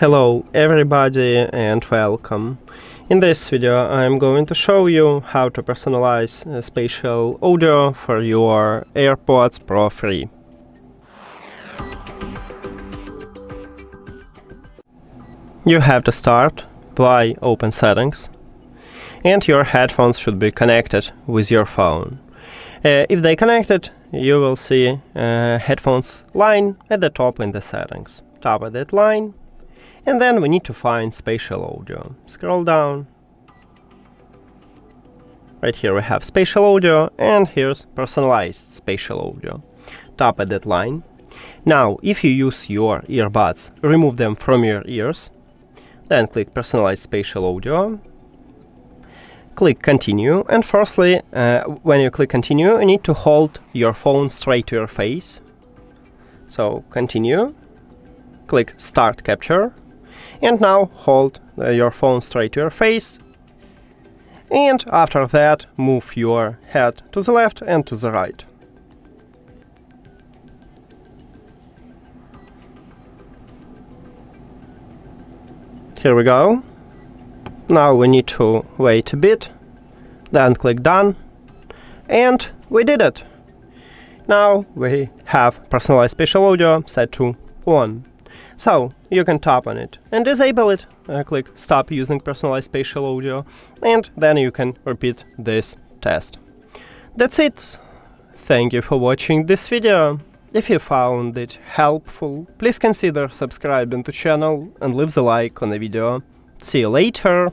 Hello everybody and welcome. In this video I'm going to show you how to personalize spatial audio for your AirPods Pro 3. You have to start by Open Settings, and your headphones should be connected with your phone. If they connected, you will see headphones line at the top in the settings. Tap at that line. And then we need to find spatial audio. Scroll down. Right here we have spatial audio, and here's personalized spatial audio. Tap at that line. Now, if you use your earbuds, remove them from your ears. Then click Personalize Spatial Audio. Click Continue, and firstly, when you click Continue, you need to hold your phone straight to your face. So, Continue. Click Start Capture. And now hold your phone straight to your face, and after that move your head to the left and to the right. Here we go. Now we need to wait a bit, then click Done, and we did it. Now we have personalized spatial audio set to 1. So, you can tap on it and disable it. Click Stop using personalized spatial audio, and then you can repeat this test. That's it. Thank you for watching this video. If you found it helpful, please consider subscribing to the channel and leave the like on the video. See you later.